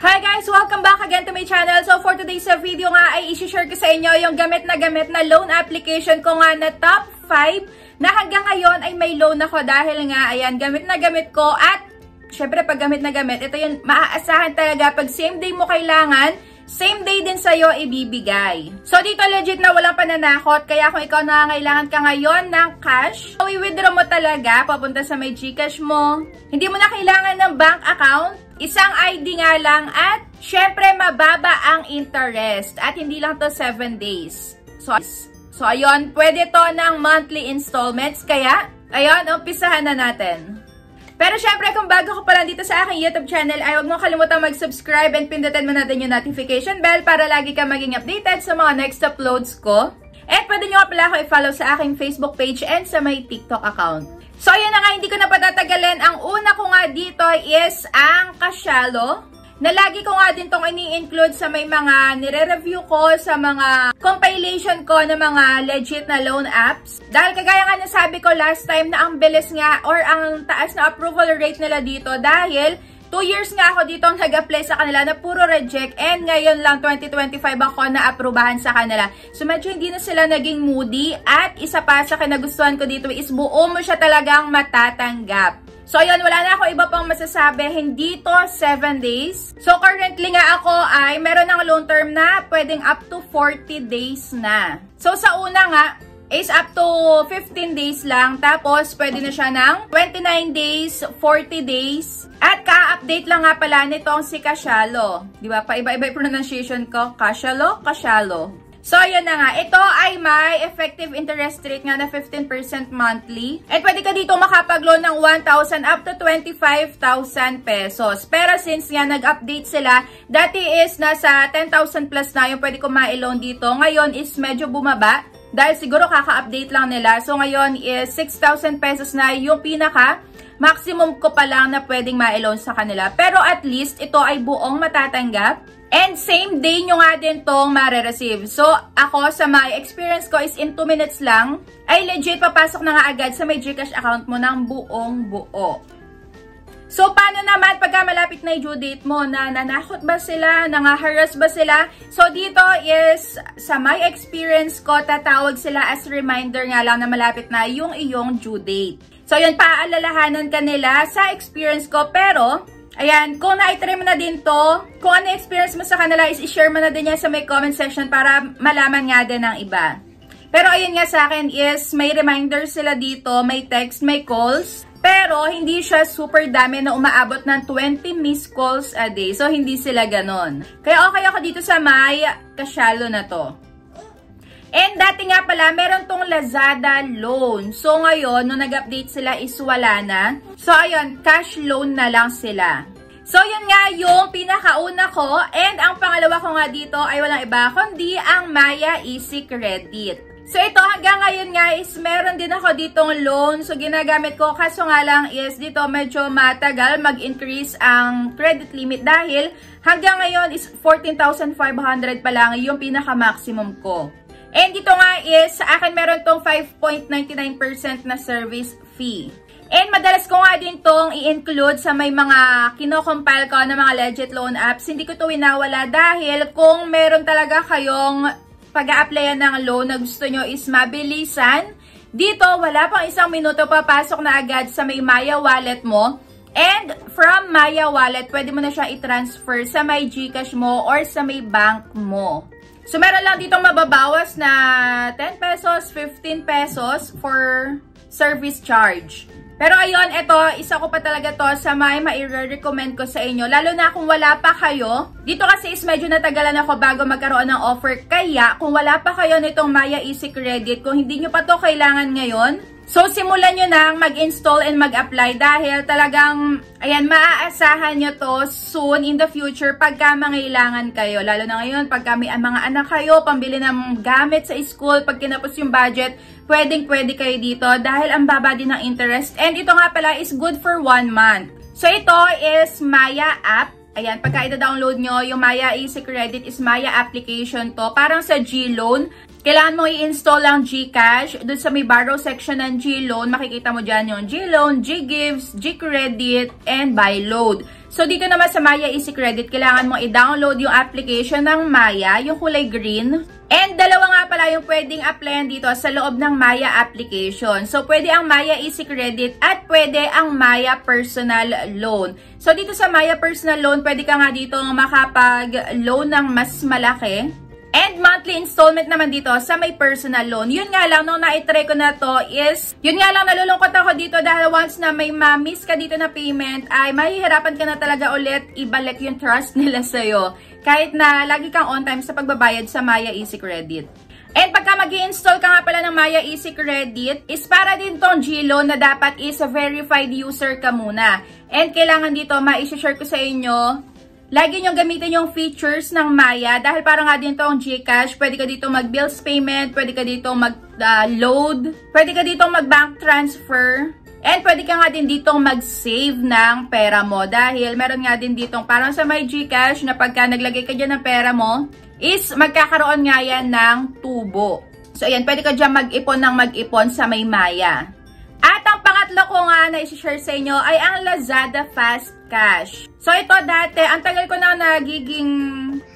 Hi guys! Welcome back again to my channel. So for today's video nga ay isi-share ko sa inyo yung gamit na loan application ko nga na top 5 na hanggang ngayon ay may loan ako dahil nga ayan, gamit na gamit ko at syempre pag gamit na gamit, ito yung maaasahan talaga pag same day mo kailangan, same day din sa'yo ibibigay. So dito legit na walang pananakot, kaya kung ikaw nangangailangan ka ngayon ng cash, so i-withdraw mo talaga, papunta sa may GCash mo. Hindi mo na kailangan ng bank account, isang ID nga lang at syempre mababa ang interest at hindi lang to 7 days. So ayun, pwede to ng monthly installments, kaya ayun, umpisahan na natin. Pero syempre, kung bago ka pa lang dito sa aking YouTube channel, ay huwag mo kalimutan mag-subscribe and pindutin mo natin yung notification bell para lagi ka maging updated sa mga next uploads ko. At pwede nyo pala ako i-follow sa aking Facebook page and sa may TikTok account. So ayan na nga, hindi ko na patatagalin. Ang una ko nga dito is ang Cashalo, na lagi ko nga din itong ini-include sa may mga nire-review ko, sa mga compilation ko ng mga legit na loan apps. Dahil kagaya nga nasabi ko last time na ang bilis nga or ang taas na approval rate nila dito dahil 2 years nga ako dito nag-apply sa kanila na puro reject and ngayon lang 2025 ako na-aprobahan sa kanila. So medyo hindi na sila naging moody at isa pa sa kinagustuhan ko dito is buo mo siya talagang matatanggap. So ayun, wala na ako iba pang masasabi, hindi to 7 days. So currently nga ako ay meron ng loan term na pwedeng up to 40 days na. So sa una nga is up to 15 days lang, tapos pwede na siya ng 29 days, 40 days. At ka-update lang nga pala nitong si Cashalo. Di ba? Paiba-iba yung pronunciation ko. Cashalo, Cashalo. So, yun na nga. Ito ay may effective interest rate nga na 15% monthly. At pwede ka dito makapag-loan ng 1,000 up to 25,000 pesos. Pero since nga nag-update sila, dati is nasa 10,000 plus na yung pwede ko ma-loan dito. Ngayon is medyo bumaba. Dahil siguro kaka-update lang nila. So, ngayon is 6,000 pesos na yung pinaka maximum ko pa lang na pwedeng ma-loan sa kanila. Pero at least, ito ay buong matatanggap. And same day nyo nga din tong ma-receive. So, ako sa my experience ko is in 2 minutes lang, ay legit papasok na nga agad sa may GCash account mo ng buong buo. So, paano naman pagka malapit na yung due date mo? Nananakot ba sila? Nangaharass ba sila? So, dito is, sa my experience ko, tatawag sila as reminder nga lang na malapit na yung iyong due date. So, yun, paalalahanan ka nila sa experience ko. Pero, ayan, kung na-try mo na din to, kung ano experience mo sa kanila is i-share mo na din yan sa may comment section para malaman nga din ng iba. Pero, ayun nga sa akin is, may reminder sila dito, may text, may calls. Pero, hindi siya super dami na umaabot ng 20 missed calls a day. So, hindi sila ganon. Kaya okay ako dito sa may Cashalo na to. And dati nga pala, meron tong Lazada loan. So, ngayon, nung nag-update sila is wala na. So, ayun, cash loan na lang sila. So, yun nga yung pinakauna ko. And ang pangalawa ko nga dito ay walang iba kundi ang Maya Easy Credit. So, ito hanggang ngayon nga is meron din ako ditong loan. So, ginagamit ko. Kaso nga lang is dito medyo matagal mag-increase ang credit limit dahil hanggang ngayon is 14,500 pa lang yung pinaka-maximum ko. And dito nga is, sa akin meron tong 5.99% na service fee. And madalas ko nga din tong i-include sa may mga kino-compile ko na mga legit loan apps. Hindi ko to winawala dahil kung meron talaga kayong pag-a-applyan ng loan na gusto nyo is mabilisan, dito wala pang 1 minuto papasok na agad sa may Maya wallet mo. And from Maya wallet, pwede mo na siya i-transfer sa may GCash mo or sa may bank mo. So, meron lang ditong mababawas na 10 pesos, 15 pesos for service charge. Pero ayun, ito, isa ko pa talaga to sa may mai-recommend ko sa inyo. Lalo na kung wala pa kayo. Dito kasi is medyo natagalan ako bago magkaroon ng offer. Kaya, kung wala pa kayo nitong Maya Easy Credit, kung hindi nyo pa to kailangan ngayon, so, simulan nyo nang mag-install and mag-apply dahil talagang, ayan, maaasahan nyo to soon in the future pagka mangailangan kayo. Lalo na ngayon, pagka may mga anak kayo, pambili ng gamit sa school, pag kinapos yung budget, pwedeng-pwede kayo dito dahil ang baba din ng interest. And ito nga pala is good for 1 month. So, ito is Maya app. Ayan, pagka ida-download nyo, yung Maya Easy Credit is Maya application to. Parang sa G-Loan. Kailangan mo i-install ang GCash. Doon sa may borrow section ng G-Loan, makikita mo dyan yung G-Loan, G-Gives, G-Credit, and Buy Load. So, dito naman sa Maya Easy Credit, kailangan mong i-download yung application ng Maya, yung kulay green. And dalawa nga pala yung pwedeng applyan dito sa loob ng Maya application. So, pwede ang Maya Easy Credit at pwede ang Maya Personal Loan. So, dito sa Maya Personal Loan, pwede ka nga dito makapag-loan ng mas malaki. And monthly installment naman dito sa may personal loan. Yun nga lang, nung na-try ko na to is, yun nga lang, nalulungkot ako dito dahil once na may ma-miss ka dito na payment, ay mahihirapan ka na talaga ulit ibalik yung trust nila sa'yo. Kahit na lagi kang on time sa pagbabayad sa Maya Easy Credit. And pagka mag-i-install ka nga pala ng Maya Easy Credit, is para din tong G-Loan na dapat is a verified user ka muna. And kailangan dito, ma-share ko sa inyo, lagi nyo gamitin yung features ng Maya dahil parang nga din itong GCash. Pwede ka dito mag-bills payment, pwede ka dito mag-load, pwede ka dito mag-bank transfer, and pwede ka nga din dito mag-save ng pera mo. Dahil meron nga din dito parang sa may GCash na pagka naglagay ka dyan ng pera mo, is magkakaroon nga yan ng tubo. So ayan, pwede ka dyan mag-ipon ng mag-ipon sa may Maya. At ang pangatlo ko nga na i-share sa inyo ay ang Lazada Fast Cash. So ito dati, ang tagal ko na nagiging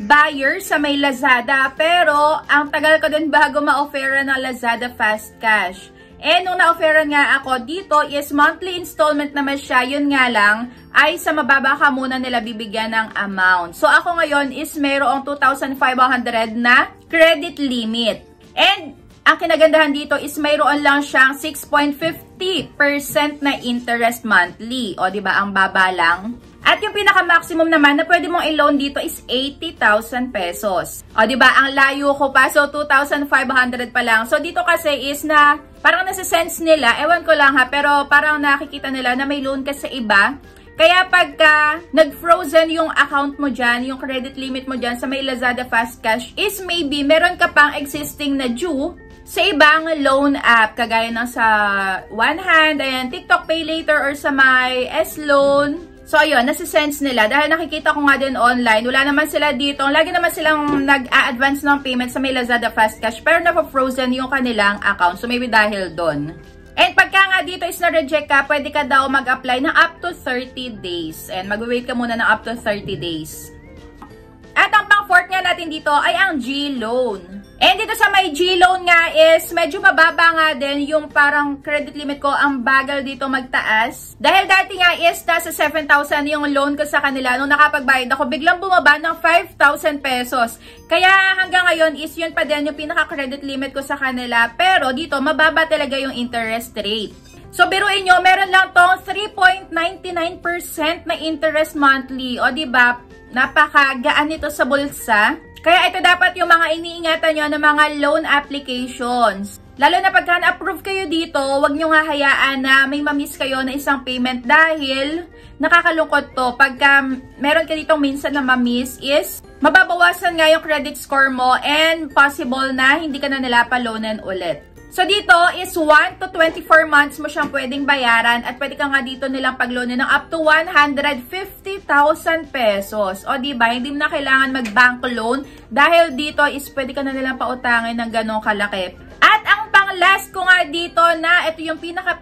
buyer sa may Lazada, pero ang tagal ko din bago ma-offeran ng Lazada Fast Cash. And nung na-offeran nga ako dito is monthly installment naman siya, yun nga lang ay sa mababa ka muna nila bibigyan ng amount. So ako ngayon is mayroong 2,500 na credit limit. And ang kinagandahan dito is mayroon lang siyang 6.50% na interest monthly. O, diba? Ang baba lang. At yung pinaka-maximum naman na pwede mong i-loan dito is 80,000 pesos. O, diba? Ang layo ko pa. So, 2,500 pa lang. So, dito kasi is na parang nasa-sense nila. Ewan ko lang ha. Pero parang nakikita nila na may loan ka sa iba. Kaya pagka nag-frozen yung account mo dyan, yung credit limit mo dyan sa may Lazada Fast Cash is maybe meron ka pang existing na due sa ibang loan app, kagaya ng sa One Hand, ayan, TikTok Pay Later, or sa may S-Loan. So, ayun, nasa-sense nila. Dahil nakikita ko nga din online, wala naman sila dito. Lagi naman silang nag-a-advance ng payment sa may Lazada Fast Cash, pero na-frozen yung kanilang account. So, maybe dahil doon. And pagka nga dito is na-reject ka, pwede ka daw mag-apply ng up to 30 days. And mag-wait ka muna ng up to 30 days. At ang pang-fourth nga natin dito ay ang G-Loan. And dito sa may G-Loan nga is medyo mababa nga din yung parang credit limit ko, ang bagal dito magtaas. Dahil dati nga is nasa 7,000 yung loan ko sa kanila. Nung nakapagbayad ako, biglang bumaba ng 5,000 pesos. Kaya hanggang ngayon is yun pa din yung pinaka-credit limit ko sa kanila. Pero dito, mababa talaga yung interest rate. So, biruin nyo, meron lang tong 3.99% na interest monthly. O, diba? Napakagaan nito sa bulsa. Kaya ito dapat yung mga iniingatan nyo ng mga loan applications. Lalo na pagka na-approve kayo dito, huwag nyo nga hayaan na may mamiss kayo na isang payment dahil nakakalungkot to. Pagka meron ka ditong minsan na mamiss is mababawasan nga yung credit score mo and possible na hindi ka na nila pa-loanan ulit. So, dito is 1 to 24 months mo siyang pwedeng bayaran at pwede ka nga dito nilang pagloanan ng up to 150,000 pesos. O, diba? Hindi mo na kailangan mag-bank loan dahil dito is pwede ka na nilang pautangin ng ganong kalaki. At ang pang-last ko nga dito na ito yung pinaka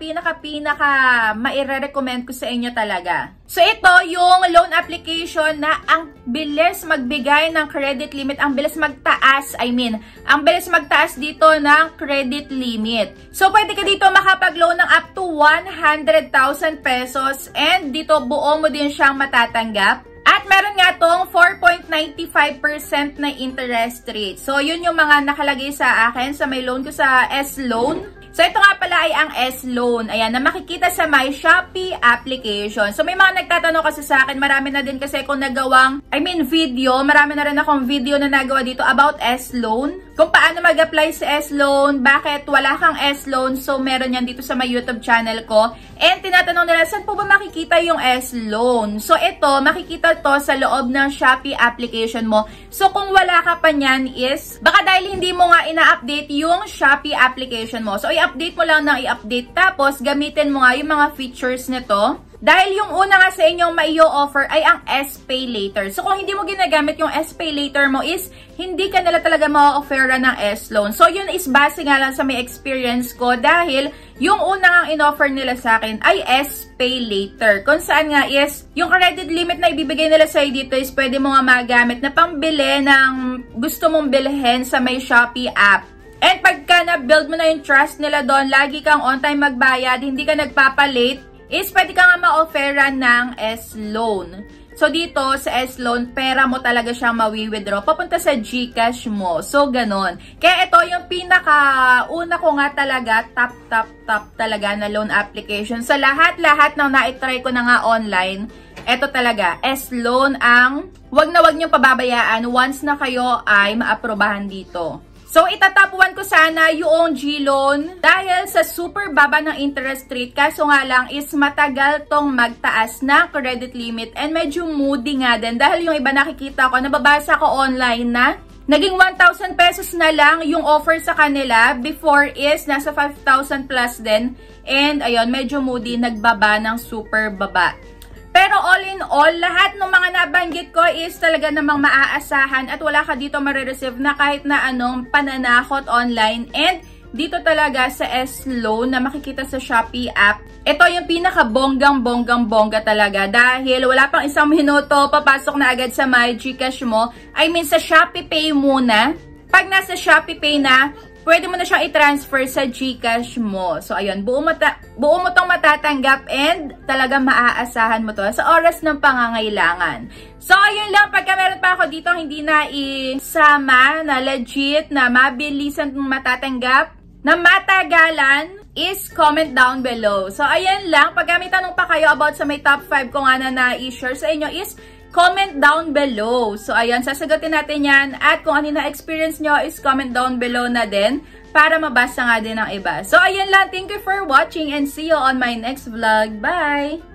maire-recommend ko sa inyo talaga. So, ito yung loan application na ang bilis magbigay ng credit limit, ang bilis magtaas, ang bilis magtaas dito ng credit limit. So, pwede ka dito makapag-loan ng up to 100,000 pesos and dito buo mo din siyang matatanggap. At meron nga tong 4.95% na interest rate. So, yun yung mga nakalagay sa akin sa may loan ko sa S-Loan. So, ito nga pala ay ang S-Loan. Ayan, na makikita sa my Shopee application. So, may mga nagtatanong kasi sa akin. Marami na din kasi akong nagawang, video. Marami na rin akong video na nagawa dito about S-Loan. Kung paano mag-apply sa S-Loan, bakit wala kang S-Loan. So, meron yan dito sa my YouTube channel ko. And tinatanong nila, saan po ba makikita yung S-Loan? So, ito, makikita to sa loob ng Shopee application mo. So, kung wala ka pa nyan is, baka dahil hindi mo nga ina-update yung Shopee application mo. So, i-update mo lang ng i-update. Tapos, gamitin mo nga yung mga features nito. Dahil yung una nga sa inyong mai-offer ay ang S-Pay Later. So, kung hindi mo ginagamit yung S-Pay Later mo is, hindi ka nila talaga ma-offeran ng S-Loan. So, yun is base nga lang sa may experience ko dahil yung una nga in-offer nila sa akin ay S-Pay Later. Kung saan nga is, yung credit limit na ibibigay nila sa'yo dito is pwede mo nga magamit na pangbili ng gusto mong bilhin sa may Shopee app. And pagka na-build mo na yung trust nila doon, lagi kang on-time magbayad, hindi ka nagpapalate, is pwede ka nga ma-offeran ng S-Loan. So, dito sa S-Loan, pera mo talaga siyang mawi-withdraw papunta sa GCash mo. So, ganon. Kaya ito yung pinaka-una ko nga talaga, top talaga na loan application. Sa lahat-lahat ng na-try ko na nga online, ito talaga, S-Loan ang wag na wag niyong pababayaan once na kayo ay maaprobahan dito. So, itatop 1 ko sana yung G-Loan dahil sa super baba ng interest rate. Kaso nga lang is matagal tong magtaas na credit limit and medyo moody nga din. Dahil yung iba nakikita ko, nababasa ko online na naging 1,000 pesos na lang yung offer sa kanila. Before is nasa 5,000 plus din. And ayun, medyo moody, nagbaba ng super baba. Pero all in all, lahat ng mga nabanggit ko is talaga namang maaasahan at wala ka dito marireceive na kahit na anong pananakot online. And dito talaga sa S-Loan na makikita sa Shopee app, ito yung pinaka-bonggang-bonggang-bongga talaga dahil wala pang isang minuto, papasok na agad sa my GCash mo. I mean sa Shopee Pay muna. Pag nasa Shopee Pay na, pwede mo na siyang i-transfer sa GCash mo. So, ayun, buo mo tong matatanggap and talagang maaasahan mo to sa oras ng pangangailangan. So, ayun lang. Pagka meron pa ako dito, hindi na isama na legit, na mabilisan matatanggap, na matagalan, is comment down below. So, ayun lang. Pagka may tanong pa kayo about sa may top 5 ko nga na i-share sa inyo is comment down below. So, ayun, sasagutin natin yan. At kung ano na experience nyo is comment down below na din para mabasa nga din ng iba. So, ayun lang. Thank you for watching and see you on my next vlog. Bye!